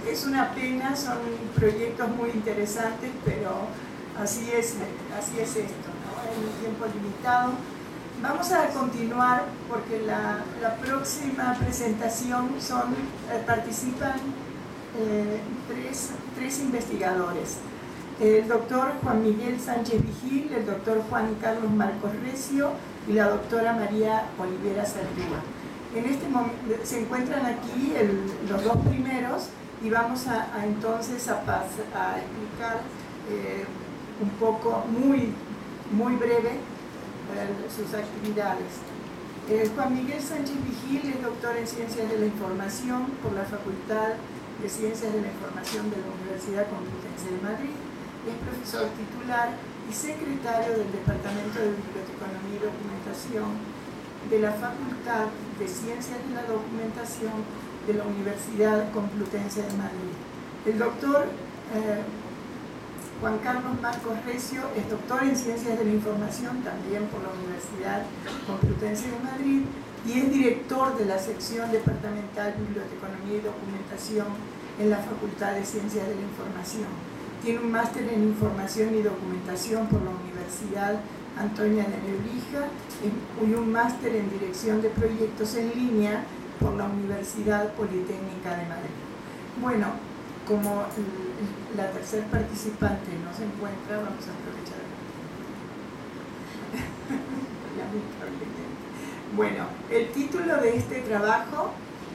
es una pena, son proyectos muy interesantes, pero así es esto, ¿no? En un tiempo limitado. Vamos a continuar porque la próxima presentación participan tres investigadores. El doctor Juan Miguel Sánchez Vigil, el doctor Juan Carlos Marcos Recio y la doctora María Olivera Saldúa. En este momento se encuentran aquí los dos primeros y vamos entonces a explicar un poco, muy breve, sus actividades. Juan Miguel Sánchez Vigil es doctor en Ciencias de la Información por la Facultad de Ciencias de la Información de la Universidad Complutense de Madrid. Es profesor titular y secretario del Departamento de Biblioteconomía y Documentación de la Facultad de Ciencias de la Documentación de la Universidad Complutense de Madrid. El doctor Juan Carlos Marcos Recio es doctor en Ciencias de la Información también por la Universidad Complutense de Madrid y es director de la sección departamental Biblioteconomía y Documentación en la Facultad de Ciencias de la Información. Tiene un máster en Información y Documentación por la Universidad Antonia de Nebrija y un máster en Dirección de Proyectos en Línea por la Universidad Politécnica de Madrid. Bueno, como la tercer participante no se encuentra, vamos a aprovechar. Bueno, el título de este trabajo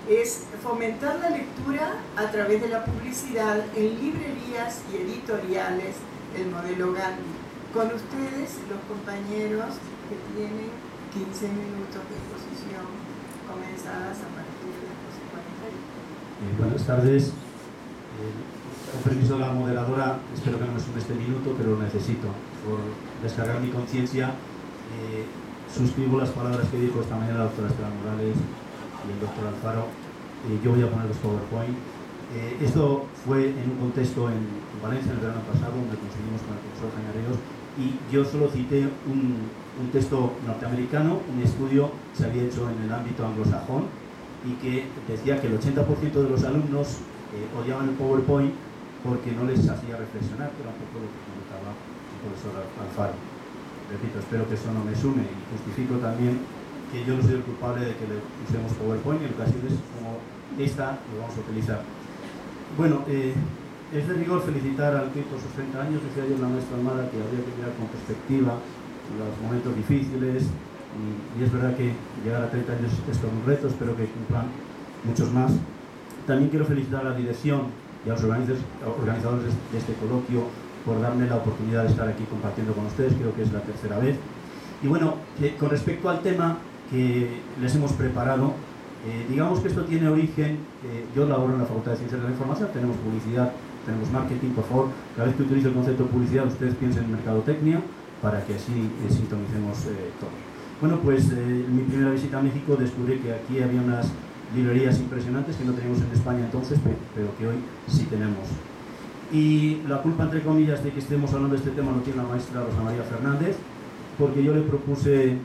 es Fomentar la lectura a través de la publicidad en librerías y editoriales, el modelo Gandhi. Con ustedes, los compañeros que tienen 15 minutos de exposición comenzadas a partir de los 40. Buenas tardes. Con permiso de la moderadora, espero que no me sume este minuto, pero lo necesito. Por descargar mi conciencia, suscribo las palabras que dijo esta mañana la doctora Estela Morales y el doctor Alfaro. Yo voy a poner los PowerPoint. Esto fue en un contexto en Valencia en el verano pasado, donde conseguimos con el profesor Jaime Ríos, y yo solo cité un texto norteamericano, un estudio que se había hecho en el ámbito anglosajón y que decía que el 80% de los alumnos odiaban el PowerPoint porque no les hacía reflexionar, que era un poco lo que comentaba el profesor Alfaro. Repito, espero que eso no me sume y justifico también que yo no soy el culpable de que le usemos PowerPoint y en ocasiones como esta lo vamos a utilizar. Bueno, es de rigor felicitar al que por sus 30 años, decía ayer la maestra Almada que habría que mirar con perspectiva los momentos difíciles y es verdad que llegar a 30 años es todo un reto, espero que cumplan muchos más. También quiero felicitar a la dirección y a los organizadores de este coloquio por darme la oportunidad de estar aquí compartiendo con ustedes, creo que es la tercera vez. Y bueno, con respecto al tema que les hemos preparado, digamos que esto tiene origen, yo laboro en la Facultad de Ciencias de la Información, tenemos publicidad, tenemos marketing, por favor, cada vez que utilizo el concepto de publicidad ustedes piensen en mercadotecnia para que así sintonicemos todo. Bueno, pues en mi primera visita a México descubrí que aquí había unas librerías impresionantes que no teníamos en España entonces, pero que hoy sí tenemos. Y la culpa, entre comillas, de que estemos hablando de este tema no tiene la maestra Rosa María Fernández, porque yo le propuse,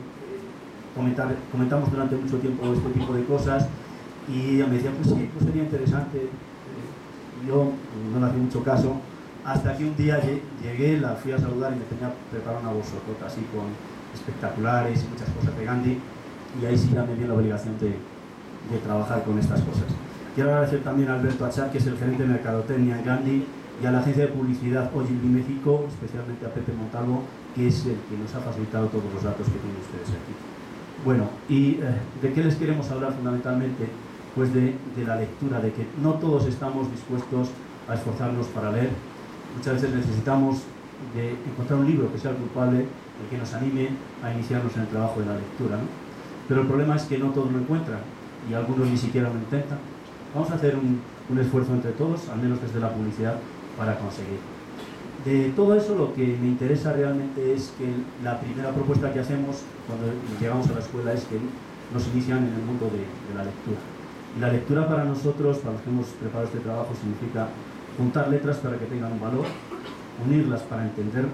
comentamos durante mucho tiempo este tipo de cosas, y ella me decía, pues sí, pues sería interesante. Yo no le hacía mucho caso, hasta que un día llegué, la fui a saludar y me tenía preparado una bolsotota así con espectaculares y muchas cosas de Gandhi, y ahí sí ya me dio la obligación de trabajar con estas cosas. Quiero agradecer también a Alberto Achar, que es el gerente de Mercadotecnia en Gandhi, y a la agencia de publicidad Ogilvy México, especialmente a Pepe Montalvo, que es el que nos ha facilitado todos los datos que tienen ustedes aquí. Bueno, ¿y de qué les queremos hablar fundamentalmente? Pues de la lectura, de que no todos estamos dispuestos a esforzarnos para leer. Muchas veces necesitamos de encontrar un libro que sea el culpable, el que nos anime a iniciarnos en el trabajo de la lectura, ¿no? Pero el problema es que no todos lo encuentran y algunos ni siquiera lo intentan. Vamos a hacer un esfuerzo entre todos, al menos desde la publicidad, para conseguir. De todo eso lo que me interesa realmente es que la primera propuesta que hacemos cuando llegamos a la escuela es que nos inician en el mundo de la lectura. Y la lectura para nosotros, para los que hemos preparado este trabajo, significa juntar letras para que tengan un valor, unirlas para entender,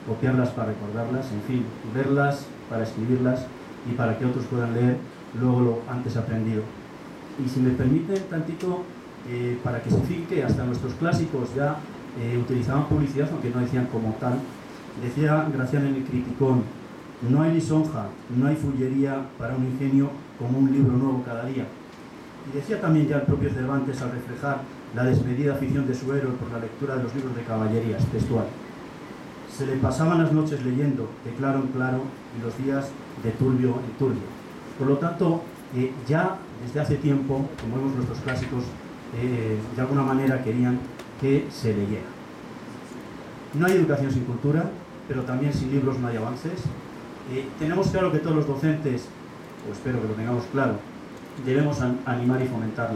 copiarlas para recordarlas, en fin, verlas para escribirlas y para que otros puedan leer luego lo antes aprendido. Y si me permiten tantito, para que se finque, hasta nuestros clásicos ya utilizaban publicidad, aunque no decían como tal. Decía Gracián en el Criticón: no hay lisonja, no hay fullería para un ingenio como un libro nuevo cada día. Y decía también ya el propio Cervantes al reflejar la desmedida afición de su héroe por la lectura de los libros de caballerías, textual: se le pasaban las noches leyendo de claro en claro y los días de turbio en turbio. Por lo tanto, ya desde hace tiempo, como vemos nuestros clásicos, de alguna manera querían que se leyera. No hay educación sin cultura, pero también sin libros no hay avances. Tenemos claro que todos los docentes, o espero que lo tengamos claro, debemos animar y fomentar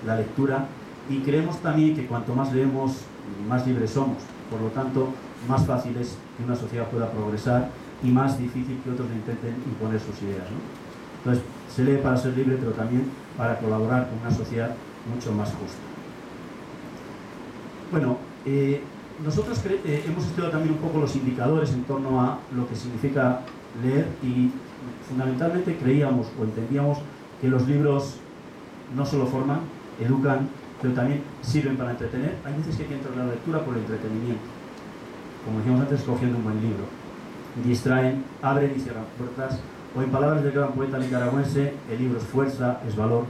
la lectura, y creemos también que cuanto más leemos, más libres somos. Por lo tanto, más fácil es que una sociedad pueda progresar y más difícil que otros intenten imponer sus ideas, ¿no? Entonces, se lee para ser libre, pero también para colaborar con una sociedad mucho más justa. Bueno, nosotros hemos estudiado también un poco los indicadores en torno a lo que significa leer, y fundamentalmente creíamos o entendíamos que los libros no solo forman, educan, pero también sirven para entretener. Hay veces que hay que entrar en la lectura por el entretenimiento, como decíamos antes, escogiendo un buen libro. Distraen, abren y cierran puertas, o en palabras del gran poeta nicaragüense: el libro es fuerza, es valor,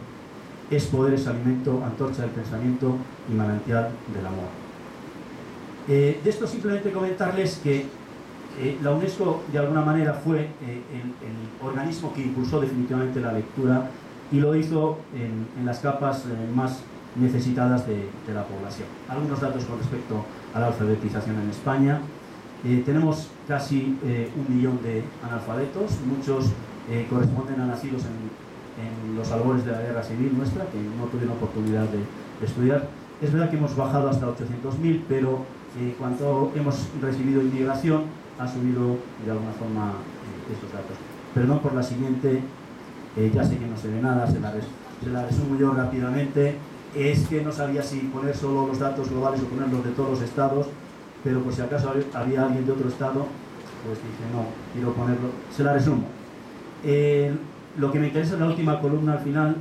es poder, es alimento, antorcha del pensamiento y manantial del amor. De esto simplemente comentarles que la UNESCO de alguna manera fue el organismo que impulsó definitivamente la lectura, y lo hizo en las capas más necesitadas de la población. Algunos datos con respecto a la alfabetización en España: tenemos casi 1 millón de analfabetos, muchos corresponden a nacidos en los albores de la guerra civil nuestra, que no tuvieron oportunidad de estudiar. Es verdad que hemos bajado hasta 800.000, pero cuando hemos recibido inmigración ha subido de alguna forma estos datos. Perdón por la siguiente, ya sé que no se ve nada, se la resumo yo rápidamente. Es que no sabía si poner solo los datos globales o poner los de todos los estados, pero por si acaso había alguien de otro estado, pues dije no, quiero ponerlo, se la resumo. Lo que me interesa es la última columna al final,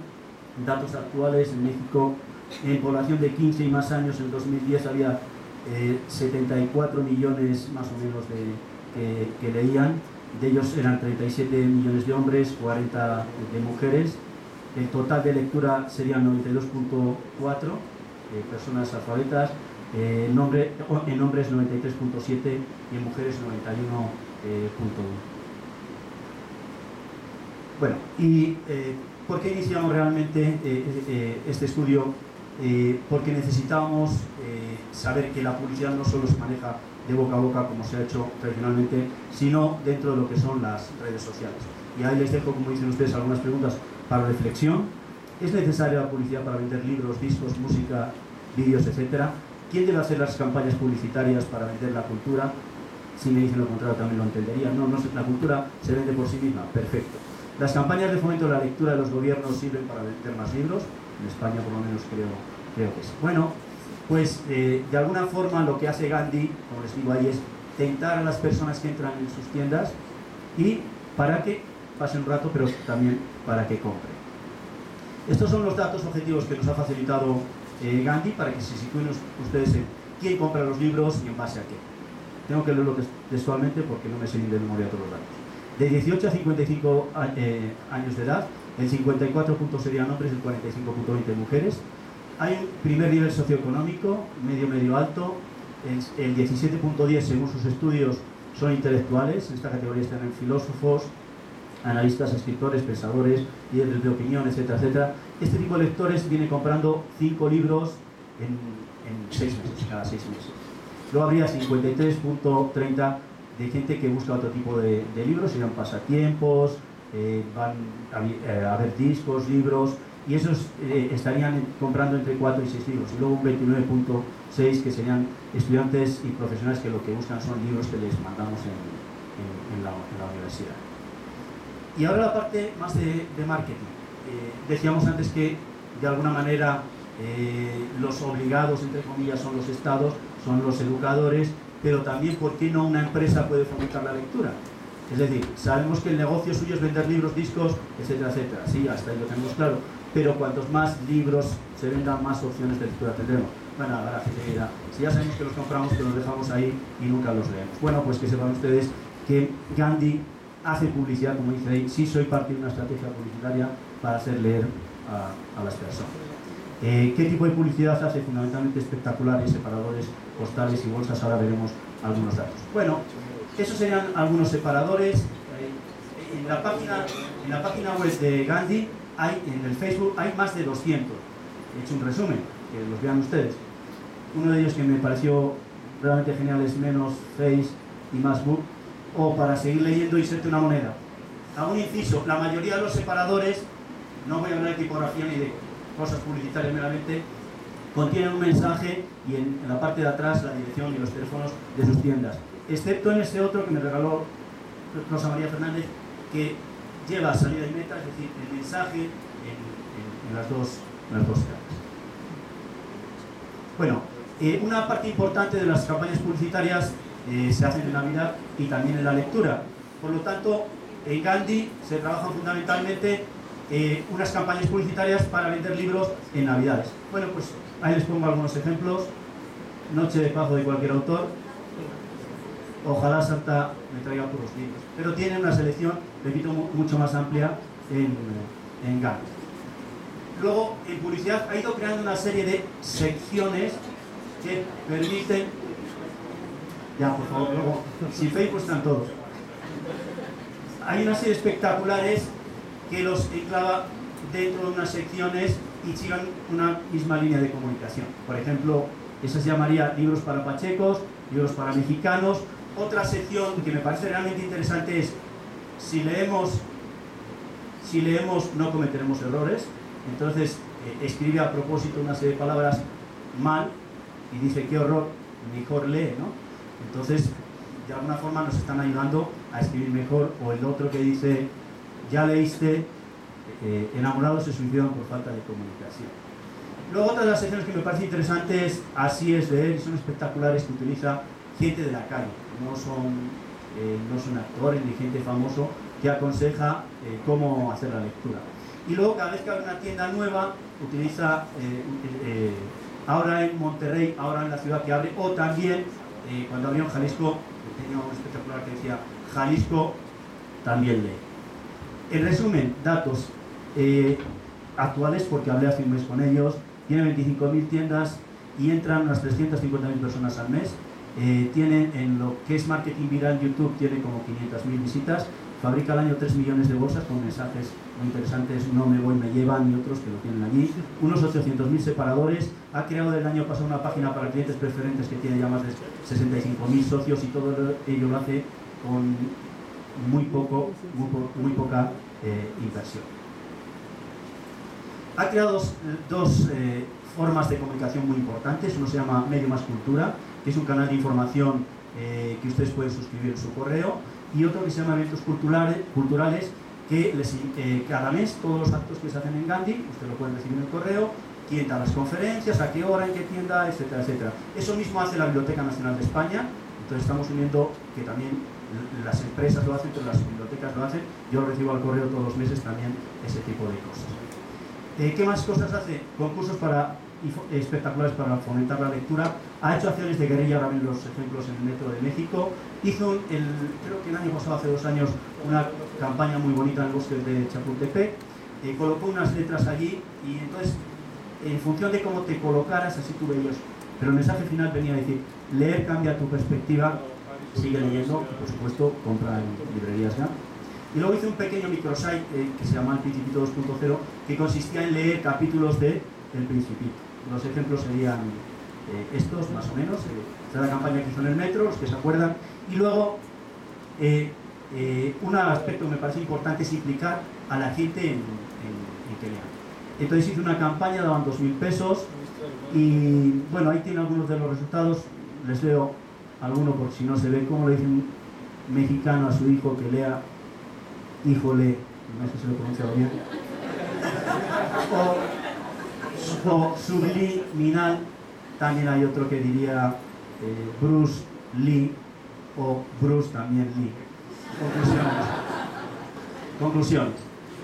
datos actuales. En México, en población de 15 y más años, en 2010 había 74 millones más o menos que leían. De ellos eran 37 millones de hombres, 40 de mujeres. El total de lectura serían 92.4 personas alfabetas, en hombres 93.7 y en mujeres 91.1. Bueno, y ¿por qué iniciamos realmente este estudio? Porque necesitábamos saber que la publicidad no solo se maneja de boca a boca como se ha hecho tradicionalmente, sino dentro de lo que son las redes sociales. Y ahí les dejo, como dicen ustedes, algunas preguntas para reflexión. ¿Es necesaria la publicidad para vender libros, discos, música, vídeos, etcétera? ¿Quién debe hacer las campañas publicitarias para vender la cultura? Si me dicen lo contrario también lo entendería. No, la cultura se vende por sí misma. Perfecto. ¿Las campañas de fomento de la lectura de los gobiernos sirven para vender más libros? En España por lo menos creo que sí. Bueno, pues de alguna forma lo que hace Gandhi, como les digo ahí, es tentar a las personas que entran en sus tiendas y para que pasen un rato, pero también para que compren. Estos son los datos objetivos que nos ha facilitado Gandhi para que se sitúen ustedes en quién compra los libros y en base a qué. Tengo que leerlo textualmente porque no me sé de memoria todos los datos. De 18 a 55 años de edad, el 54% serían hombres, el 45.20 mujeres. Hay un primer nivel socioeconómico, medio alto. El 17.10 según sus estudios son intelectuales. En esta categoría están filósofos, analistas, escritores, pensadores, líderes de opinión, etcétera, etcétera. Este tipo de lectores viene comprando 5 libros en 6 meses, cada 6 meses. Luego habría 53.30 de gente que busca otro tipo de libros, serían pasatiempos, van a ver discos, libros, y esos estarían comprando entre 4 y 6 libros. Y luego un 29.6 que serían estudiantes y profesionales que lo que buscan son libros que les mandamos en la universidad. Y ahora la parte más de marketing. Decíamos antes que de alguna manera los obligados, entre comillas, son los estados, son los educadores, pero también, ¿por qué no una empresa puede fomentar la lectura? Es decir, sabemos que el negocio suyo es vender libros, discos, etcétera, etcétera. Sí, hasta ahí lo tenemos claro. pero cuantos más libros se vendan, más opciones de lectura tendremos. Bueno, ahora la gente dirá, si ya sabemos que los compramos, que los dejamos ahí y nunca los leemos. Bueno, pues que sepan ustedes que Gandhi hace publicidad, como dice ahí, sí soy parte de una estrategia publicitaria para hacer leer a las personas. ¿Qué tipo de publicidad hace? Fundamentalmente espectaculares, separadores, postales y bolsas. Ahora veremos algunos datos. Bueno, esos serían algunos separadores. En la página web de Gandhi, en el Facebook, hay más de 200. He hecho un resumen, que los vean ustedes. Uno de ellos que me pareció realmente genial es menos face y más book, o para seguir leyendo inserte una moneda. Hago un inciso, la mayoría de los separadores, no voy a hablar de tipografía ni de cosas publicitarias meramente, contienen un mensaje y en la parte de atrás la dirección y los teléfonos de sus tiendas, excepto en ese otro que me regaló Rosa María Fernández, que lleva salida y meta, es decir, el mensaje en las dos caras. Bueno, una parte importante de las campañas publicitarias se hacen en Navidad y también en la lectura. Por lo tanto, en Gandhi se trabajan fundamentalmente unas campañas publicitarias para vender libros en Navidades. Bueno, pues ahí les pongo algunos ejemplos. Noche de paz de cualquier autor. Ojalá Santa me traiga puros libros. Pero tiene una selección, repito, mucho más amplia en Gandhi. Luego, en publicidad ha ido creando una serie de secciones que permiten... Ya, por favor, luego, si Facebook están todos. Hay una serie de espectaculares que los enclava dentro de unas secciones y sigan una misma línea de comunicación. Por ejemplo, esa se llamaría libros para pachecos, libros para mexicanos. Otra sección que me parece realmente interesante es si leemos no cometeremos errores. Entonces escribe a propósito una serie de palabras mal y dice qué horror, mejor lee, ¿no? Entonces de alguna forma nos están ayudando a escribir mejor. O el otro que dice ya leíste, enamorados se suicidan por falta de comunicación. Luego otra de las secciones que me parece interesante es Así es leer, y son espectaculares que utiliza gente de la calle, no son actores ni gente famoso, que aconseja cómo hacer la lectura. Y luego cada vez que abre una tienda nueva utiliza, ahora en Monterrey, ahora en la ciudad que abre, o también cuando abrió en Jalisco, tenía un espectacular que decía Jalisco también lee. En resumen, datos actuales, porque hablé hace un mes con ellos. Tiene 25.000 tiendas y entran unas 350.000 personas al mes. Tienen en lo que es marketing viral YouTube, tiene como 500.000 visitas. Fabrica al año 3 millones de bolsas con mensajes muy interesantes, no me voy, me llevan, y otros que lo tienen allí. Unos 800.000 separadores. Ha creado del año pasado una página para clientes preferentes que tiene ya más de 65.000 socios, y todo ello lo hace con muy poca inversión. Ha creado dos formas de comunicación muy importantes. Uno se llama Medio Más Cultura, que es un canal de información que ustedes pueden suscribir en su correo, y otro que se llama Eventos Culturales, que cada mes todos los actos que se hacen en Gandhi, usted lo puede recibir en el correo, quién da las conferencias, a qué hora, en qué tienda, etcétera, etcétera. Eso mismo hace la Biblioteca Nacional de España. Entonces estamos uniendo que también las empresas lo hacen, pero las bibliotecas lo hacen. Yo lo recibo al correo todos los meses también, ese tipo de cosas. ¿Qué más cosas hace? Concursos espectaculares para fomentar la lectura. Ha hecho acciones de guerrilla, ahora ven los ejemplos en el Metro de México. Hizo, creo que el año pasado, hace 2 años, una campaña muy bonita en el bosque de Chapultepec. Colocó unas letras allí, y entonces, en función de cómo te colocaras, así tú veías. Pero el mensaje final venía a decir: leer cambia tu perspectiva, sigue leyendo, y por supuesto compra en librerías ya. Y luego hice un pequeño microsite que se llama El Principito 2.0, que consistía en leer capítulos de El Principito. Los ejemplos serían estos, más o menos. Esta es la campaña que hizo en el metro, los que se acuerdan. Y luego, un aspecto que me parece importante es implicar a la gente en que lean. Entonces hice una campaña, daban 2.000 pesos, y bueno, ahí tiene algunos de los resultados. Les leo alguno por si no se ve. Cómo le dice un mexicano a su hijo que lea: híjole, no sé si lo pronuncia bien, o subliminal. También hay otro que diría Bruce Lee, o Bruce también Lee. Conclusiones.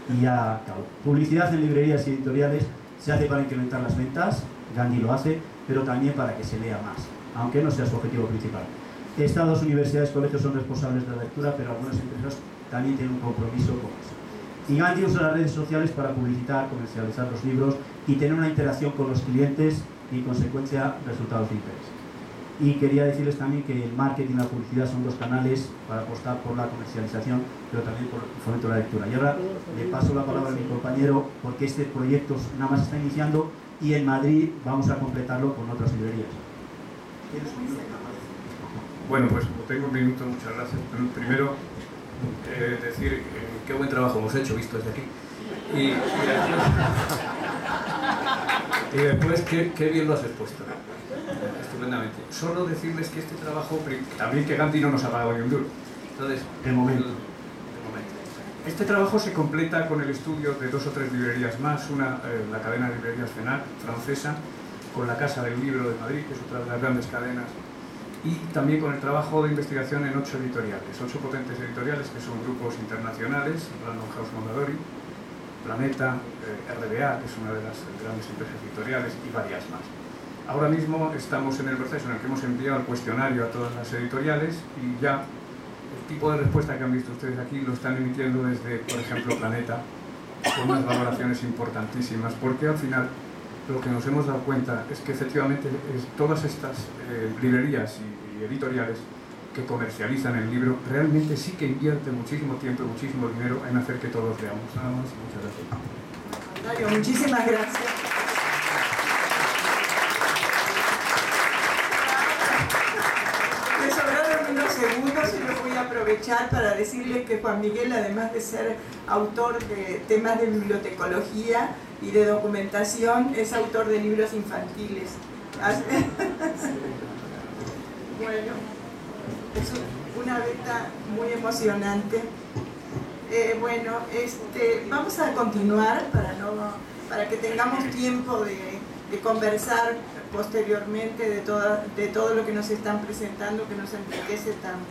y ya acabo. Publicidad en librerías y editoriales se hace para incrementar las ventas, Gandhi lo hace, pero también para que se lea más, aunque no sea su objetivo principal. Estados, universidades, colegios son responsables de la lectura, pero algunas empresas también tienen un compromiso con eso. Y Gandhi usa las redes sociales para publicitar, comercializar los libros y tener una interacción con los clientes y, en consecuencia, resultados de interés. Y quería decirles también que el marketing y la publicidad son dos canales para apostar por la comercialización, pero también por el fomento de la lectura. Y ahora le paso la palabra a mi compañero, porque este proyecto nada más está iniciando y en Madrid vamos a completarlo con otras librerías. Bueno, pues tengo un minuto, muchas gracias. Primero, decir qué buen trabajo hemos hecho, visto desde aquí. Y después qué bien lo has expuesto. Estupendamente. Solo decirles que este trabajo, también que Gandhi no nos ha pagado ni un duro. Entonces, de momento. Este trabajo se completa con el estudio de 2 o 3 librerías más, una, la cadena de librerías FENAC, francesa, con la Casa del Libro de Madrid, que es otra de las grandes cadenas, y también con el trabajo de investigación en 8 editoriales, 8 potentes editoriales que son grupos internacionales, Random House Mondadori, Planeta, RBA, que es una de las grandes empresas editoriales, y varias más. Ahora mismo estamos en el proceso en el que hemos enviado el cuestionario a todas las editoriales y ya el tipo de respuesta que han visto ustedes aquí lo están emitiendo desde, por ejemplo, Planeta, con unas valoraciones importantísimas, porque al final lo que nos hemos dado cuenta es que efectivamente todas estas librerías y editoriales que comercializan el libro realmente sí que invierten muchísimo tiempo y muchísimo dinero en hacer que todos leamos. Nada más, muchas gracias. Mario, muchísimas gracias. Me sobraron unos segundos y los voy a aprovechar para decirles que Juan Miguel, además de ser autor de temas de bibliotecología y de documentación, es autor de libros infantiles. Bueno, es una beta muy emocionante. Vamos a continuar para que tengamos tiempo de conversar posteriormente de todo lo que nos están presentando, que nos enriquece tanto.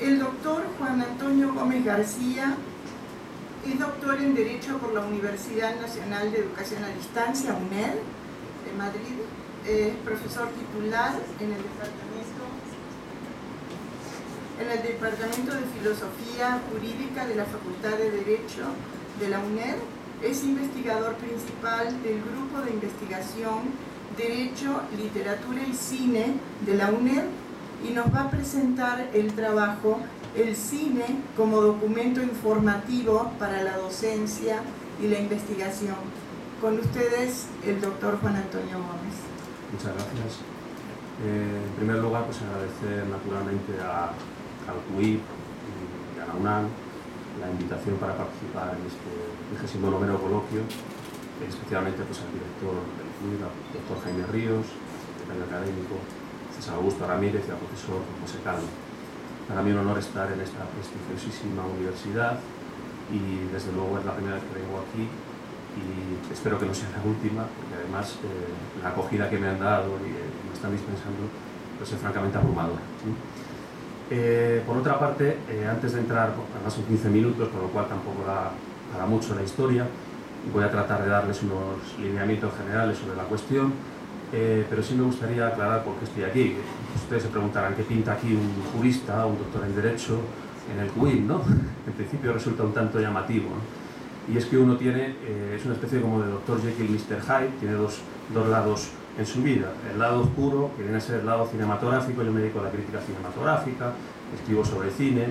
El doctor Juan Antonio Gómez García es doctor en Derecho por la Universidad Nacional de Educación a Distancia, UNED, de Madrid. Es profesor titular en el Departamento de Filosofía Jurídica de la Facultad de Derecho de la UNED. Es investigador principal del Grupo de Investigación Derecho, Literatura y Cine de la UNED y nos va a presentar el trabajo El cine como documento informativo para la docencia y la investigación. Con ustedes, el doctor Juan Antonio Gómez. Muchas gracias. En primer lugar, pues agradecer naturalmente al CUIP y a la UNAM la invitación para participar en este 29º coloquio, especialmente pues, al director del CUIP, al doctor Jaime Ríos, secretario académico César Augusto Ramírez y al profesor José Calvo. Para mí es un honor estar en esta prestigiosísima universidad y desde luego es la primera vez que vengo aquí y espero que no sea la última, porque además la acogida que me han dado y me están dispensando pues es francamente abrumadora. ¿Sí? Por otra parte, antes de entrar, además son 15 minutos, con lo cual tampoco da para mucho la historia, voy a tratar de darles unos lineamientos generales sobre la cuestión, pero sí me gustaría aclarar por qué estoy aquí. Ustedes se preguntarán qué pinta aquí un jurista, un doctor en Derecho, en el CUIP, ¿no? En principio resulta un tanto llamativo, ¿no? Y es que uno tiene, es una especie como de Dr. Jekyll y Mr. Hyde, tiene dos lados en su vida. El lado oscuro, que viene a ser el lado cinematográfico, yo me dedico a la crítica cinematográfica, escribo sobre cine,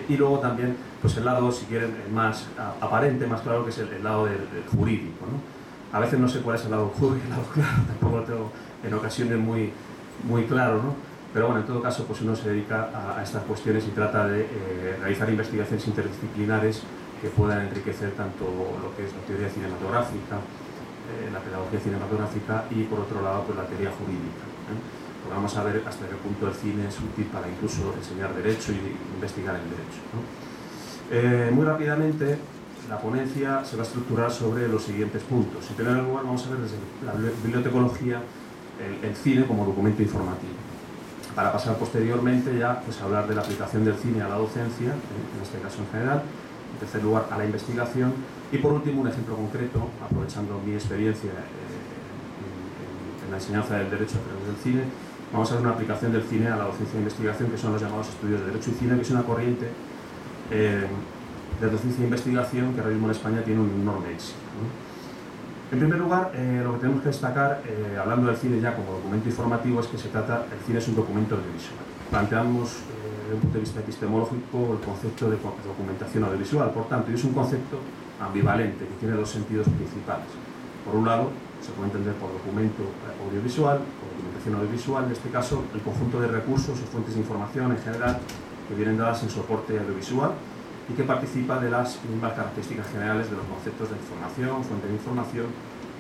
y luego también pues el lado, si quieren, más aparente, más claro, que es el lado del jurídico, ¿no? A veces no sé cuál es el lado oscuro y el lado claro, tampoco lo tengo en ocasiones muy claro, ¿no? Pero bueno, en todo caso, pues uno se dedica a estas cuestiones y trata de realizar investigaciones interdisciplinares que puedan enriquecer tanto lo que es la teoría cinematográfica, la pedagogía cinematográfica y por otro lado pues la teoría jurídica. Porque vamos a ver hasta qué punto el cine es útil para incluso enseñar derecho y investigar el derecho, ¿no? Muy rápidamente la ponencia se va a estructurar sobre los siguientes puntos. En primer lugar vamos a ver desde la bibliotecología el cine como documento informativo. A para pasar posteriormente ya pues, a hablar de la aplicación del cine a la docencia, en este caso en general, en tercer lugar a la investigación y por último un ejemplo concreto, aprovechando mi experiencia en la enseñanza del derecho a través del cine, vamos a ver una aplicación del cine a la docencia e investigación que son los llamados estudios de derecho y cine, que es una corriente de docencia e investigación que ahora mismo en España tiene un enorme éxito, ¿no? En primer lugar, lo que tenemos que destacar, hablando del cine ya como documento informativo, es que el cine es un documento audiovisual. Planteamos, desde un punto de vista epistemológico, el concepto de documentación audiovisual. Por tanto, es un concepto ambivalente, que tiene dos sentidos principales. Por un lado, se puede entender por documento audiovisual, o documentación audiovisual, en este caso, el conjunto de recursos o fuentes de información en general que vienen dadas en soporte audiovisual y que participa de las mismas características generales de los conceptos de información, fuente de información,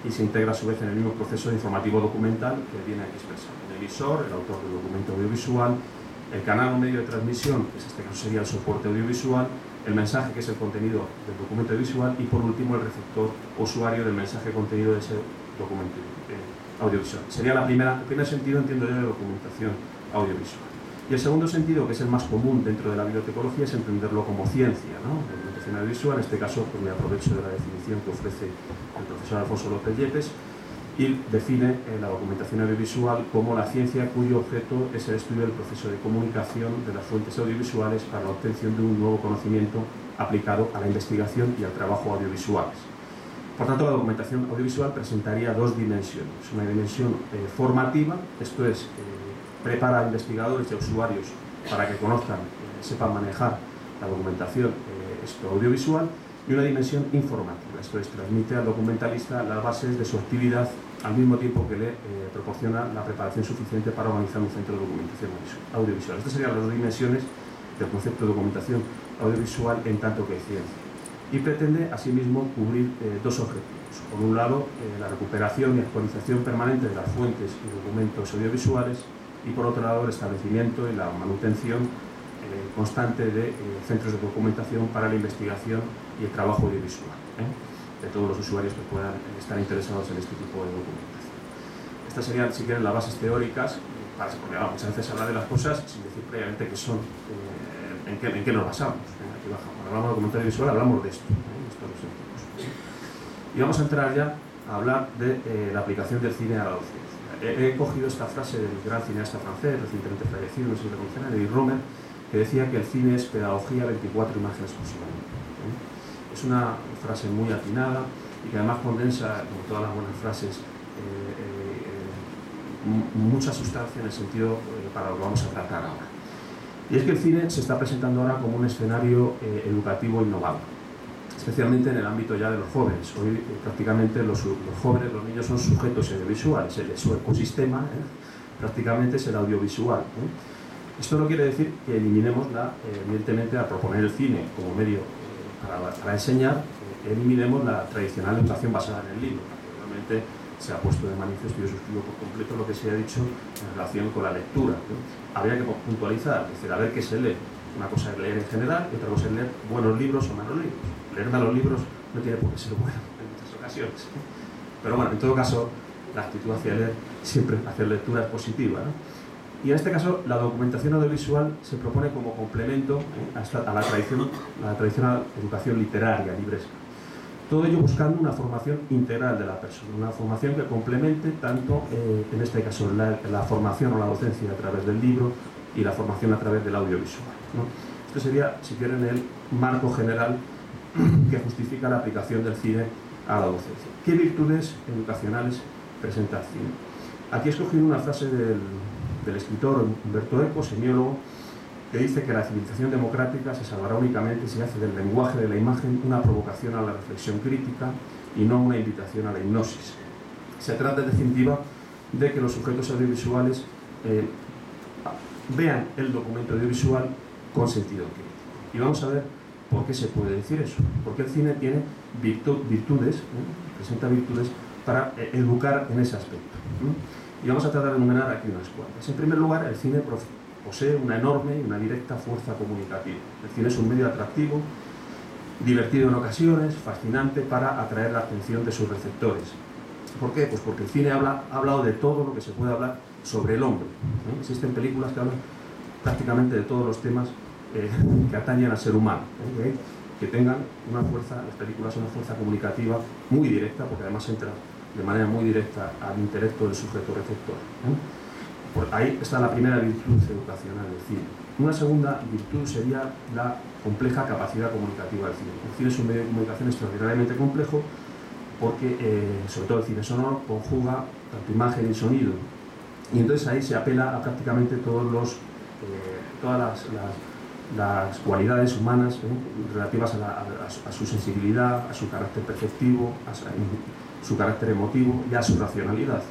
y se integra a su vez en el mismo proceso informativo documental que viene aquí expresado. El emisor, el autor del documento audiovisual, el canal o medio de transmisión, que en este caso sería el soporte audiovisual, el mensaje, que es el contenido del documento audiovisual, y por último el receptor o usuario del mensaje contenido de ese documento audiovisual. Sería el primer sentido, entiendo yo, de documentación audiovisual. Y el segundo sentido, que es el más común dentro de la bibliotecología, es entenderlo como ciencia, ¿no? Documentación audiovisual, en este caso pues me aprovecho de la definición que ofrece el profesor Alfonso López Yepes y define la documentación audiovisual como la ciencia cuyo objeto es el estudio del proceso de comunicación de las fuentes audiovisuales para la obtención de un nuevo conocimiento aplicado a la investigación y al trabajo audiovisuales. Por tanto, la documentación audiovisual presentaría dos dimensiones. Una dimensión formativa, esto es, prepara a investigadores y a usuarios para que conozcan, sepan manejar la documentación audiovisual, y una dimensión informativa, esto es, transmite al documentalista las bases de su actividad al mismo tiempo que le proporciona la preparación suficiente para organizar un centro de documentación audiovisual. Estas serían las dos dimensiones del concepto de documentación audiovisual en tanto que ciencia. Y pretende asimismo cubrir dos objetivos. Por un lado, la recuperación y actualización permanente de las fuentes y documentos audiovisuales, y por otro lado el establecimiento y la manutención constante de centros de documentación para la investigación y el trabajo audiovisual, de todos los usuarios que puedan estar interesados en este tipo de documentación. Estas serían, si quieren, las bases teóricas, porque muchas veces se habla de las cosas sin decir previamente qué son, en qué nos basamos. Aquí bajamos. Cuando hablamos de documentación visual hablamos de esto, estos dos sentidos. Y vamos a entrar ya a hablar de la aplicación del cine a la docencia. He cogido esta frase del gran cineasta francés, recientemente fallecido, no sé si lo conocen, David Romer, que decía que el cine es pedagogía 24 imágenes por segundo. Es una frase muy atinada y que además condensa, como todas las buenas frases, mucha sustancia en el sentido para lo que vamos a tratar ahora. Y es que el cine se está presentando ahora como un escenario educativo innovador, especialmente en el ámbito ya de los jóvenes. Hoy prácticamente los jóvenes, los niños son sujetos audiovisuales, su ecosistema prácticamente es el audiovisual. Esto no quiere decir que eliminemos, evidentemente, al proponer el cine como medio para enseñar, eliminemos la tradicional educación basada en el libro. Realmente se ha puesto de manifiesto, y yo suscribo por completo lo que se ha dicho en relación con la lectura. Habría que puntualizar, es decir, a ver qué se lee. Una cosa es leer en general y otra cosa es leer buenos libros o malos libros. Leer malos libros no tiene por qué ser bueno en muchas ocasiones. Pero bueno, en todo caso, la actitud hacia leer, siempre hacer lectura es positiva, ¿no? Y en este caso, la documentación audiovisual se propone como complemento a la tradicional educación literaria, libresca. Todo ello buscando una formación integral de la persona, una formación que complemente tanto, en este caso, la formación o la docencia a través del libro y la formación a través del audiovisual, ¿no? Esto sería, si quieren, el marco general que justifica la aplicación del cine a la docencia. ¿Qué virtudes educacionales presenta el cine? Aquí he escogido una frase del escritor Umberto Eco, semiólogo, que dice que la civilización democrática se salvará únicamente si hace del lenguaje de la imagen una provocación a la reflexión crítica y no una invitación a la hipnosis. Se trata, en definitiva, de que los sujetos audiovisuales vean el documento audiovisual con sentido crítico. Y vamos a ver por qué se puede decir eso. Porque el cine tiene virtudes, presenta virtudes para educar en ese aspecto. Y vamos a tratar de enumerar aquí unas cuantas. En primer lugar, el cine posee una enorme y una directa fuerza comunicativa. El cine es un medio atractivo, divertido en ocasiones, fascinante para atraer la atención de sus receptores. ¿Por qué? Pues porque el cine ha hablado de todo lo que se puede hablar sobre el hombre. Existen películas que hablan prácticamente de todos los temas que atañen al ser humano, que tengan una fuerza, las películas son una fuerza comunicativa muy directa, porque además entra de manera muy directa al intelecto del sujeto receptor. Por ahí está la primera virtud educacional del cine. Una segunda virtud sería la compleja capacidad comunicativa del cine. El cine es un medio de comunicación extraordinariamente complejo porque, sobre todo el cine sonoro, conjuga tanto imagen y sonido. Y entonces ahí se apela a prácticamente todas las cualidades humanas relativas a su sensibilidad, a su carácter perceptivo, a su carácter emotivo y a su racionalidad.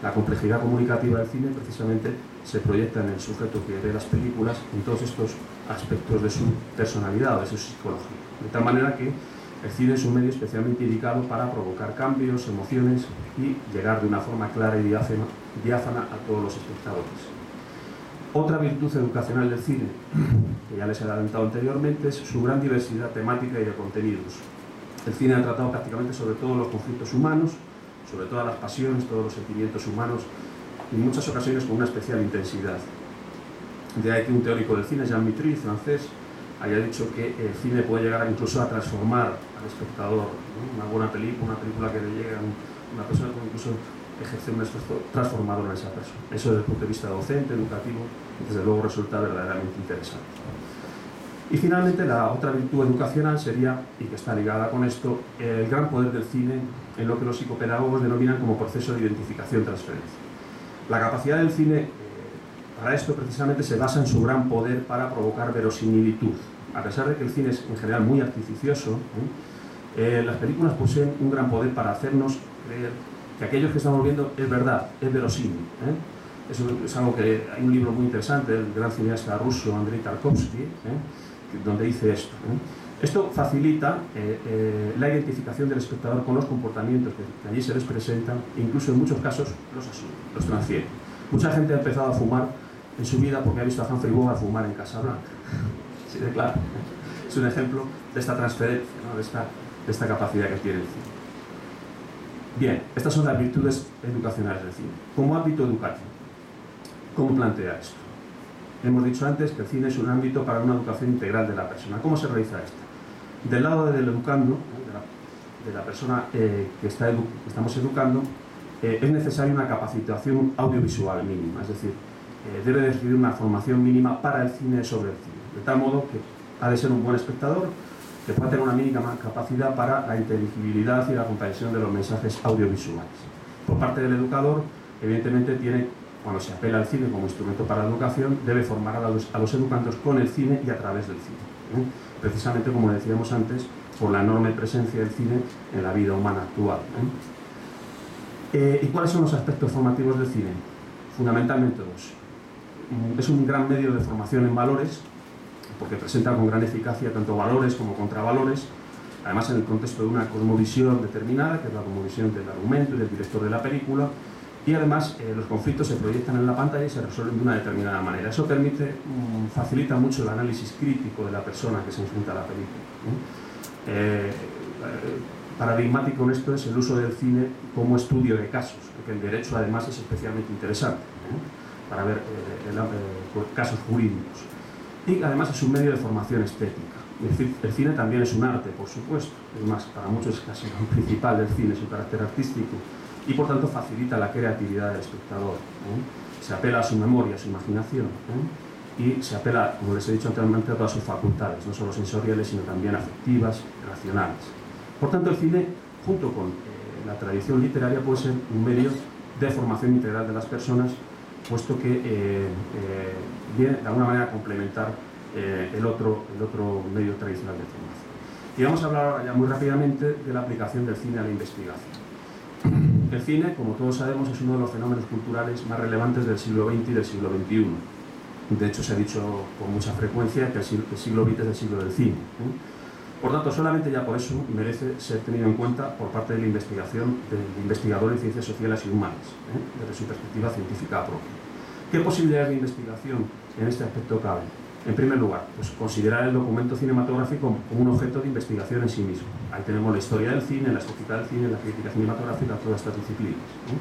La complejidad comunicativa del cine precisamente se proyecta en el sujeto que ve las películas en todos estos aspectos de su personalidad o de su psicología. De tal manera que el cine es un medio especialmente indicado para provocar cambios, emociones y llegar de una forma clara y diáfana a todos los espectadores. Otra virtud educacional del cine, que ya les he adelantado anteriormente, es su gran diversidad temática y de contenidos. El cine ha tratado prácticamente sobre todos los conflictos humanos, sobre todas las pasiones, todos los sentimientos humanos, y en muchas ocasiones con una especial intensidad. De ahí que un teórico del cine, Jean Mitry, francés, haya dicho que el cine puede llegar incluso a transformar al espectador, ¿no? Una buena película, una película que le llega a una persona, puede incluso ejercer un esfuerzo transformador en esa persona. Eso desde el punto de vista docente, educativo, desde luego resulta verdaderamente interesante. Y finalmente la otra virtud educacional sería, y que está ligada con esto, el gran poder del cine en lo que los psicopedagogos denominan como proceso de identificación-transferencia. La capacidad del cine para esto precisamente se basa en su gran poder para provocar verosimilitud. A pesar de que el cine es en general muy artificioso, las películas poseen un gran poder para hacernos creer que aquello que estamos viendo es verdad, es verosímil. Eso es algo que hay un libro muy interesante del gran cineasta ruso Andrei Tarkovsky, donde dice esto. Esto facilita la identificación del espectador con los comportamientos que allí se les presentan e incluso en muchos casos los asume, los transfiere. Mucha gente ha empezado a fumar en su vida porque ha visto a Humphrey Bogart fumar en Casablanca. Sí, claro. Es un ejemplo de esta transferencia, ¿no? de esta capacidad que tiene el cine. Bien, estas son las virtudes educacionales del cine. Como ámbito educativo, ¿cómo plantea esto? Hemos dicho antes que el cine es un ámbito para una educación integral de la persona. ¿Cómo se realiza esto? Del lado del educando, de la persona que estamos educando, es necesaria una capacitación audiovisual mínima, es decir, debe de recibir una formación mínima para el cine sobre el cine, de tal modo que ha de ser un buen espectador, que pueda tener una mínima capacidad para la inteligibilidad y la comprensión de los mensajes audiovisuales. Por parte del educador, evidentemente cuando se apela al cine como instrumento para la educación, debe formar a los educandos con el cine y a través del cine. Precisamente, como decíamos antes, por la enorme presencia del cine en la vida humana actual. ¿Y cuáles son los aspectos formativos del cine? Fundamentalmente dos. Es un gran medio de formación en valores, porque presenta con gran eficacia tanto valores como contravalores, además en el contexto de una cosmovisión determinada, que es la cosmovisión del argumento y del director de la película, y además los conflictos se proyectan en la pantalla y se resuelven de una determinada manera. Eso facilita mucho el análisis crítico de la persona que se enfrenta a la película. Paradigmático en esto es el uso del cine como estudio de casos, porque el derecho además es especialmente interesante para ver casos jurídicos. Y además es un medio de formación estética. Es decir, el cine también es un arte, por supuesto. Es más, para muchos es casi lo principal del cine, su carácter artístico. Y por tanto facilita la creatividad del espectador. Se apela a su memoria, a su imaginación. Y se apela, como les he dicho anteriormente, a todas sus facultades, no solo sensoriales, sino también afectivas y racionales. Por tanto, el cine, junto con la tradición literaria, puede ser un medio de formación integral de las personas, puesto que viene de alguna manera a complementar el otro medio tradicional de formación. Y vamos a hablar ahora ya muy rápidamente de la aplicación del cine a la investigación. El cine, como todos sabemos, es uno de los fenómenos culturales más relevantes del siglo XX y del siglo XXI. De hecho, se ha dicho con mucha frecuencia que el siglo XX es el siglo del cine. Por tanto, solamente ya por eso merece ser tenido en cuenta por parte de la investigación del investigador en ciencias sociales y humanas, desde su perspectiva científica propia. ¿Qué posibilidades de investigación en este aspecto caben? En primer lugar, pues considerar el documento cinematográfico como un objeto de investigación en sí mismo. Ahí tenemos la historia del cine, la estética del cine, la crítica cinematográfica, todas estas disciplinas, ¿no?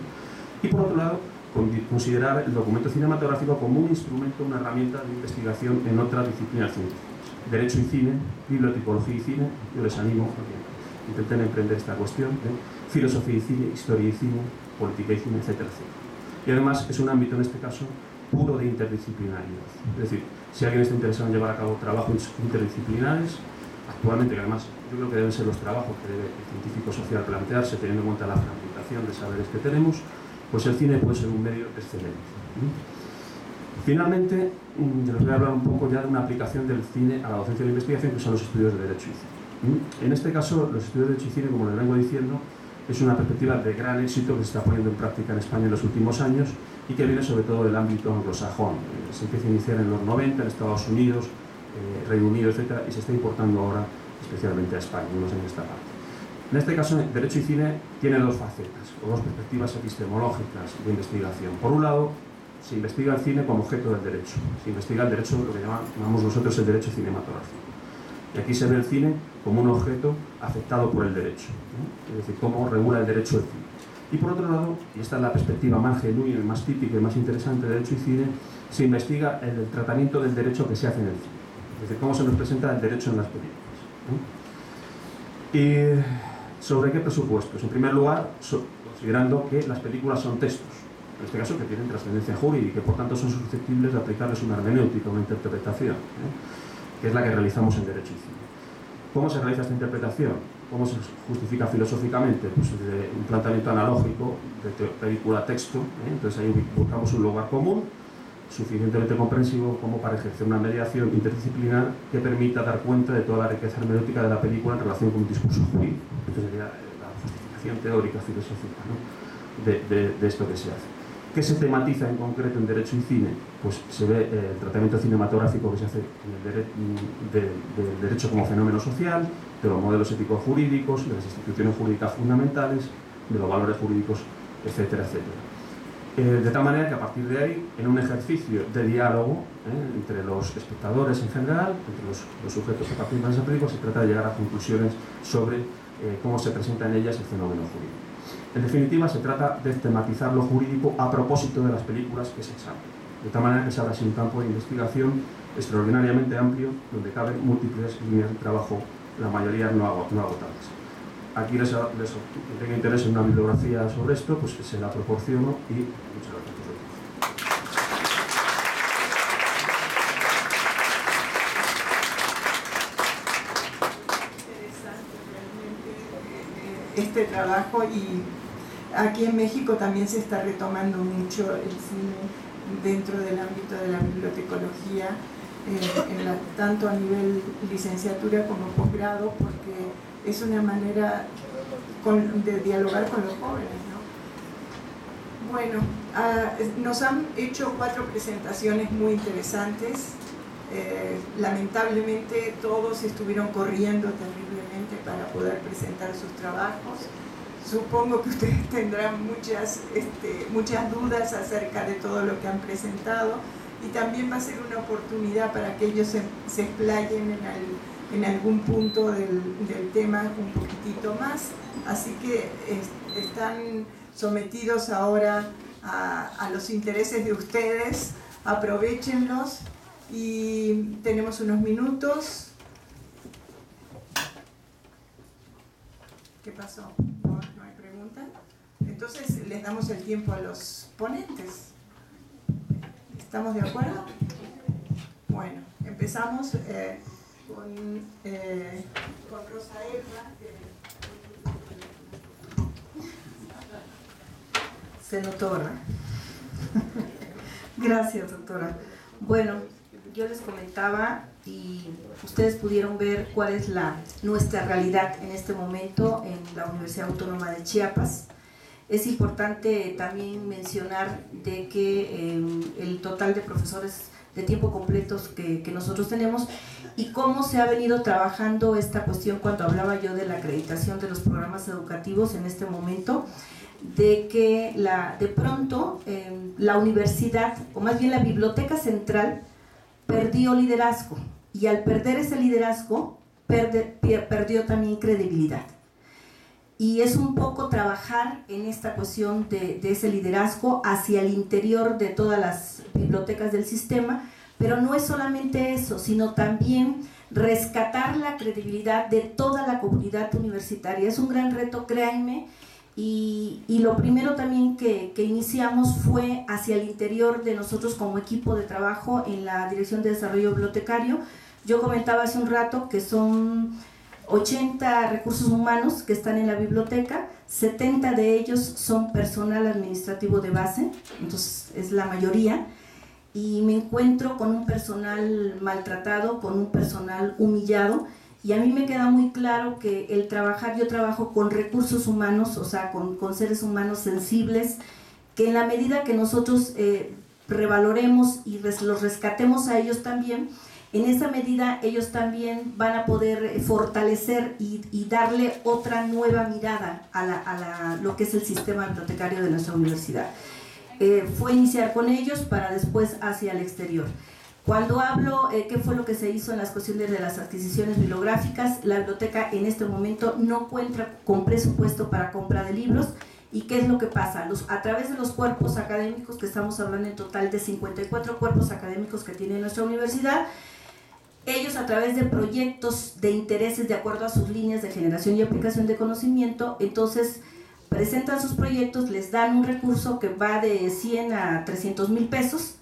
Y por otro lado, considerar el documento cinematográfico como un instrumento, una herramienta de investigación en otras disciplinas científicas. Derecho y cine, bibliotecología y cine, yo les animo a que intenten emprender esta cuestión, filosofía y cine, historia y cine, política y cine, etcétera, etcétera. Y además es un ámbito, en este caso, puro de interdisciplinaridad. Es decir, si alguien está interesado en llevar a cabo trabajos interdisciplinares, actualmente, que además yo creo que deben ser los trabajos que debe el científico social plantearse, teniendo en cuenta la fragmentación de saberes que tenemos, pues el cine puede ser un medio excelente. Finalmente, les voy a hablar un poco ya de una aplicación del cine a la docencia de la investigación, que son los estudios de Derecho y Cine. En este caso, los estudios de Derecho y Cine, como les vengo diciendo, es una perspectiva de gran éxito que se está poniendo en práctica en España en los últimos años y que viene sobre todo del ámbito anglosajón. Se empieza a iniciar en los 90 en Estados Unidos, Reino Unido, etc., y se está importando ahora especialmente a España, unos años esta parte. En este caso, Derecho y Cine tiene dos facetas, o dos perspectivas epistemológicas de investigación. Por un lado, se investiga el cine como objeto del derecho. Se investiga el derecho, lo que llamamos nosotros el derecho cinematográfico. Y aquí se ve el cine como un objeto afectado por el derecho, ¿no? Es decir, cómo regula el derecho el cine. Y por otro lado, y esta es la perspectiva más genuina, más típica y más interesante de Derecho y Cine, se investiga el tratamiento del derecho que se hace en el cine. Es decir, cómo se nos presenta el derecho en las películas, ¿no? Y ¿sobre qué presupuestos? En primer lugar, considerando que las películas son textos, en este caso que tienen trascendencia jurídica y que por tanto son susceptibles de aplicarles una hermenéutica, una interpretación, que es la que realizamos en Derecho y Cine. ¿Cómo se realiza esta interpretación? ¿Cómo se justifica filosóficamente? Pues de un planteamiento analógico de película-texto, entonces ahí buscamos un lugar común, suficientemente comprensivo como para ejercer una mediación interdisciplinar que permita dar cuenta de toda la riqueza hermenéutica de la película en relación con un discurso jurídico. Esto sería la justificación teórica, filosófica, ¿no? de esto que se hace. ¿Qué se tematiza en concreto en Derecho y Cine? Pues se ve el tratamiento cinematográfico que se hace del derecho como fenómeno social, de los modelos éticos jurídicos, de las instituciones jurídicas fundamentales, de los valores jurídicos, etcétera, etcétera. De tal manera que a partir de ahí, en un ejercicio de diálogo entre los espectadores en general, entre los sujetos que participan en esa película, se trata de llegar a conclusiones sobre cómo se presenta en ellas el fenómeno jurídico. En definitiva, se trata de tematizar lo jurídico a propósito de las películas que se examinan. De tal manera que se abre así un campo de investigación extraordinariamente amplio, donde caben múltiples líneas de trabajo, la mayoría no agotadas. Aquí les tenga interés en una bibliografía sobre esto, pues se la proporciono y muchas gracias. Este trabajo, y aquí en México también se está retomando mucho el cine dentro del ámbito de la bibliotecología, tanto a nivel licenciatura como posgrado, porque es una manera de dialogar con los jóvenes, ¿no? Bueno, nos han hecho 4 presentaciones muy interesantes. Lamentablemente todos estuvieron corriendo terriblemente para poder presentar sus trabajos. Supongo que ustedes tendrán muchas dudas acerca de todo lo que han presentado, y también va a ser una oportunidad para que ellos se explayen en algún punto del tema un poquitito más. Así que están sometidos ahora a los intereses de ustedes. Aprovéchenlos. Y tenemos unos minutos. ¿Qué pasó? ¿No hay pregunta? Entonces les damos el tiempo a los ponentes. ¿Estamos de acuerdo? Bueno, empezamos con Rosa Elba. Se notó, ¿verdad? Gracias, doctora. Bueno, yo les comentaba y ustedes pudieron ver cuál es nuestra realidad en este momento en la Universidad Autónoma de Chiapas. Es importante también mencionar de que el total de profesores de tiempo completos que nosotros tenemos y cómo se ha venido trabajando esta cuestión cuando hablaba yo de la acreditación de los programas educativos en este momento, de que de pronto la universidad, o más bien la biblioteca central, perdió liderazgo, y al perder ese liderazgo perdió también credibilidad. Y es un poco trabajar en esta cuestión de ese liderazgo hacia el interior de todas las bibliotecas del sistema, pero no es solamente eso, sino también rescatar la credibilidad de toda la comunidad universitaria. Es un gran reto, créanme, y lo primero también que iniciamos fue hacia el interior de nosotros como equipo de trabajo en la Dirección de Desarrollo Bibliotecario. Yo comentaba hace un rato que son 80 recursos humanos que están en la biblioteca, 70 de ellos son personal administrativo de base, entonces es la mayoría, y me encuentro con un personal maltratado, con un personal humillado, y a mí me queda muy claro que el trabajar, yo trabajo con recursos humanos, o sea, con seres humanos sensibles, que en la medida que nosotros revaloremos y los rescatemos a ellos también, en esa medida ellos también van a poder fortalecer y darle otra nueva mirada a lo que es el sistema bibliotecario de nuestra universidad. Fue iniciar con ellos para después hacia el exterior. Cuando hablo qué fue lo que se hizo en las cuestiones de las adquisiciones bibliográficas, la biblioteca en este momento no cuenta con presupuesto para compra de libros. ¿Y qué es lo que pasa? A través de los cuerpos académicos, que estamos hablando en total de 54 cuerpos académicos que tiene nuestra universidad, ellos a través de proyectos de intereses de acuerdo a sus líneas de generación y aplicación de conocimiento, entonces presentan sus proyectos, les dan un recurso que va de 100 a 300 mil pesos,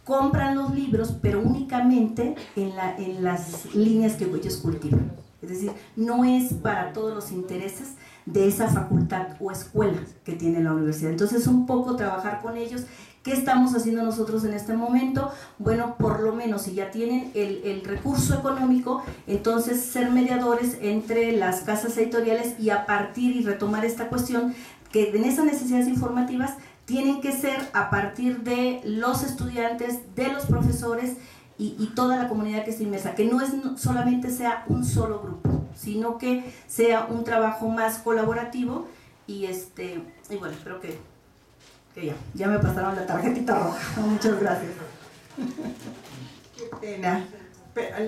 compran los libros, pero únicamente en las líneas que ellos cultivan. Es decir, no es para todos los intereses de esa facultad o escuela que tiene la universidad. Entonces, un poco trabajar con ellos. ¿Qué estamos haciendo nosotros en este momento? Bueno, por lo menos si ya tienen el recurso económico, entonces ser mediadores entre las casas editoriales y a partir y retomar esta cuestión que en esas necesidades informativas tienen que ser a partir de los estudiantes, de los profesores y toda la comunidad que está inmersa, que no es solamente sea un solo grupo, sino que sea un trabajo más colaborativo y bueno, espero que ya me pasaron la tarjetita roja. Muchas gracias. Qué pena.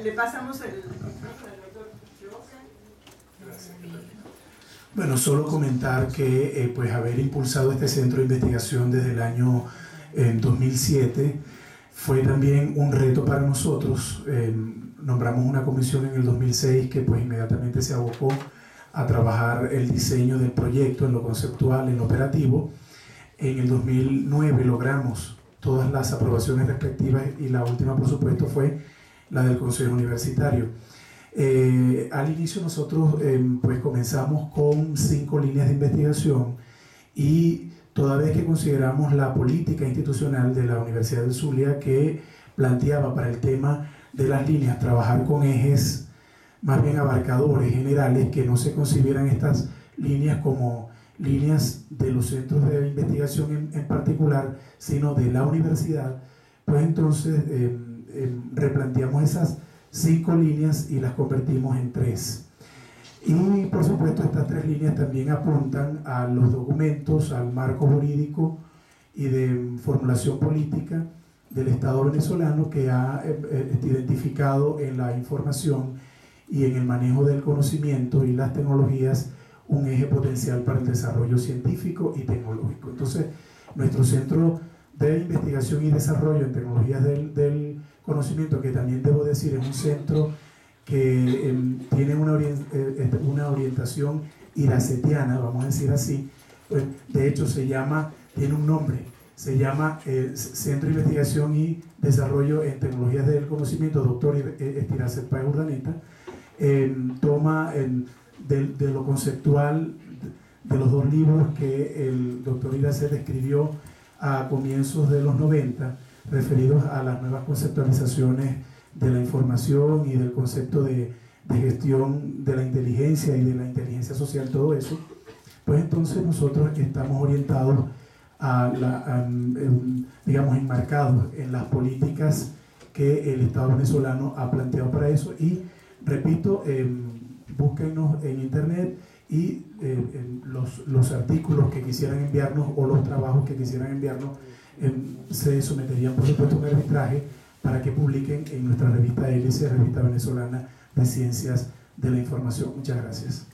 Le pasamos el micrófono al doctor. Bueno, solo comentar que pues haber impulsado este centro de investigación desde el año 2007 fue también un reto para nosotros. Nombramos una comisión en el 2006 que pues inmediatamente se abocó a trabajar el diseño del proyecto en lo conceptual, en lo operativo. En el 2009 logramos todas las aprobaciones respectivas y la última, por supuesto, fue la del Consejo Universitario. Al inicio nosotros pues comenzamos con 5 líneas de investigación y toda vez que consideramos la política institucional de la Universidad del Zulia que planteaba para el tema de las líneas trabajar con ejes más bien abarcadores, generales, que no se concibieran estas líneas como líneas de los centros de investigación en particular, sino de la universidad, pues entonces replanteamos esas 5 líneas y las convertimos en 3. Y por supuesto estas 3 líneas también apuntan a los documentos, al marco jurídico y de formulación política del Estado venezolano que ha identificado en la información y en el manejo del conocimiento y las tecnologías un eje potencial para el desarrollo científico y tecnológico. Entonces, nuestro Centro de Investigación y Desarrollo en Tecnologías del Conocimiento, que también debo decir es un centro que tiene una orientación iracetiana, vamos a decir así, pues, de hecho tiene un nombre, se llama Centro de Investigación y Desarrollo en Tecnologías del Conocimiento, doctor Estiracet Páez Urdaneta, toma de lo conceptual de los 2 libros que el doctor Iracet escribió a comienzos de los 90, referidos a las nuevas conceptualizaciones de la información y del concepto de gestión de la inteligencia y de la inteligencia social, todo eso, pues entonces nosotros estamos orientados digamos, enmarcados en las políticas que el Estado venezolano ha planteado para eso y, repito, búsquenos en internet y los artículos que quisieran enviarnos o los trabajos que quisieran enviarnos se someterían por supuesto a un arbitraje para que publiquen en nuestra revista Hélice, Revista Venezolana de Ciencias de la Información. Muchas gracias.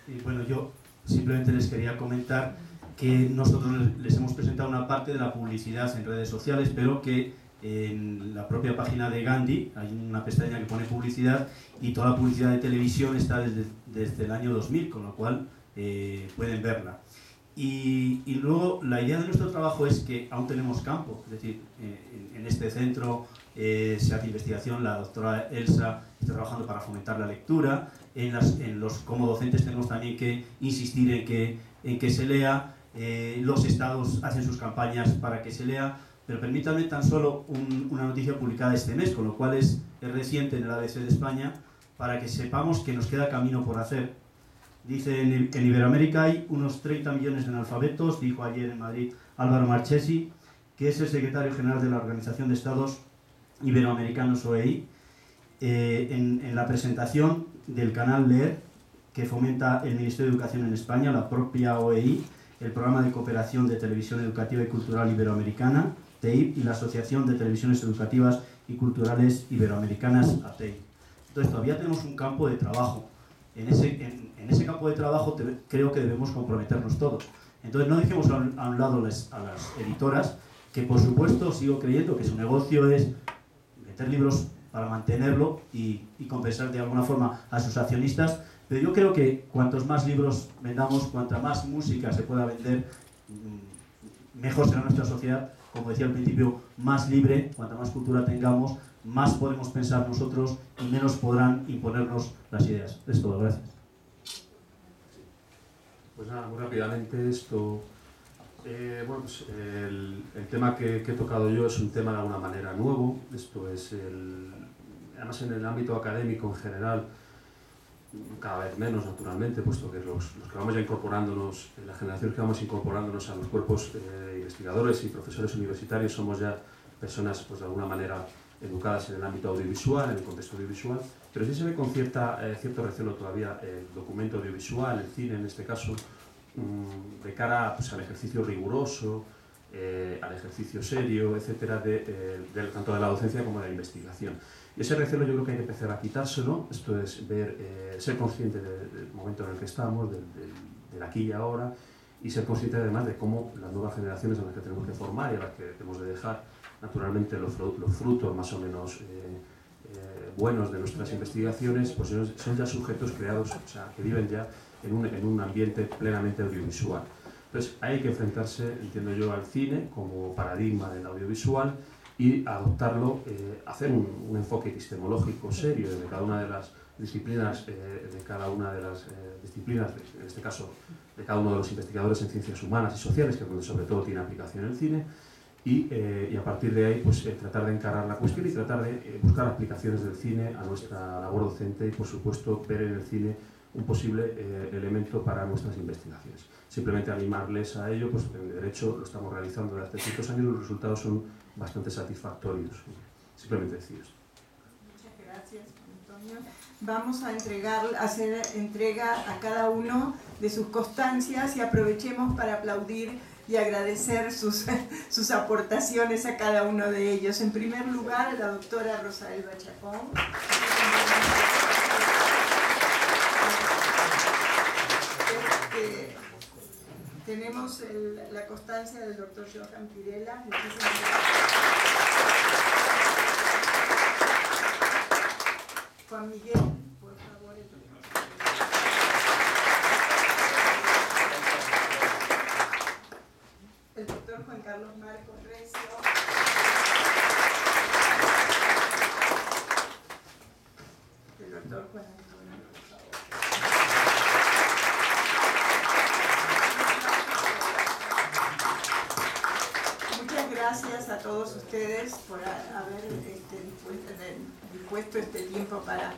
Y bueno, yo simplemente les quería comentar que nosotros les hemos presentado una parte de la publicidad en redes sociales, pero que en la propia página de Gandhi hay una pestaña que pone publicidad, y toda la publicidad de televisión está desde el año 2000, con lo cual pueden verla. Y luego la idea de nuestro trabajo es que aún tenemos campo, es decir, en este centro se hace investigación, la doctora Elsa está trabajando para fomentar la lectura, como docentes tenemos también que insistir en que se lea, los estados hacen sus campañas para que se lea, pero permítanme tan solo una noticia publicada este mes, con lo cual es reciente en el ABC de España, para que sepamos que nos queda camino por hacer. Dice, en Iberoamérica hay unos 30 millones de analfabetos, dijo ayer en Madrid Álvaro Marchesi, que es el secretario general de la Organización de Estados Iberoamericanos, OEI, en la presentación del canal Leer, que fomenta el Ministerio de Educación en España, la propia OEI, el Programa de Cooperación de Televisión Educativa y Cultural Iberoamericana, TEIP, y la Asociación de Televisiones Educativas y Culturales Iberoamericanas, ATEI. Entonces todavía tenemos un campo de trabajo. En ese campo de trabajo creo que debemos comprometernos todos. Entonces no dejemos a un lado a las editoras, que por supuesto sigo creyendo que su negocio es meter libros para mantenerlo y compensar de alguna forma a sus accionistas, pero yo creo que cuantos más libros vendamos, cuanta más música se pueda vender, mejor será nuestra sociedad. Como decía al principio, más libre, cuanta más cultura tengamos, más podemos pensar nosotros y menos podrán imponernos las ideas. Es todo, gracias. Pues nada, muy rápidamente esto. Bueno, pues el tema que he tocado yo es un tema de alguna manera nuevo. Esto es además en el ámbito académico en general, cada vez menos naturalmente, puesto que los que vamos ya incorporándonos, la generación que vamos incorporándonos a los cuerpos investigadores y profesores universitarios, somos ya personas pues de alguna manera educadas en el ámbito audiovisual, en el contexto audiovisual, pero sí se ve con cierto recelo todavía el documento audiovisual, el cine en este caso, de cara pues, al ejercicio riguroso, al ejercicio serio, etcétera, tanto de la docencia como de la investigación. Y ese recelo yo creo que hay que empezar a quitárselo, esto es ser consciente del momento en el que estamos, del aquí y ahora, y ser consciente además de cómo las nuevas generaciones a las que tenemos que formar y a las que tenemos de dejar naturalmente los frutos más o menos buenos de nuestras investigaciones, pues son ya sujetos creados, o sea, que viven ya en un ambiente plenamente audiovisual. Entonces hay que enfrentarse, entiendo yo, al cine como paradigma del audiovisual y adoptarlo, hacer un enfoque epistemológico serio de cada una de las disciplinas, en este caso de cada uno de los investigadores en ciencias humanas y sociales, que es donde sobre todo tiene aplicación el cine, y a partir de ahí pues, tratar de encarar la cuestión y tratar de buscar aplicaciones del cine a nuestra labor docente y por supuesto ver en el cine un posible elemento para nuestras investigaciones. Simplemente animarles a ello, pues en derecho lo estamos realizando desde hace ciertos años y los resultados son bastante satisfactorios. Simplemente decir esto. Muchas gracias, Antonio. Vamos a hacer entrega a cada uno de sus constancias y aprovechemos para aplaudir y agradecer sus aportaciones a cada uno de ellos. En primer lugar, a la doctora Rosaelba Chacón. Tenemos la constancia del doctor Johan Pirela. Muchísimas gracias. Juan Miguel, por favor. El doctor Juan Carlos Marcos Recio. El doctor Juan Antonio, por favor. Muchas gracias a todos ustedes por haber dispuesto este tiempo para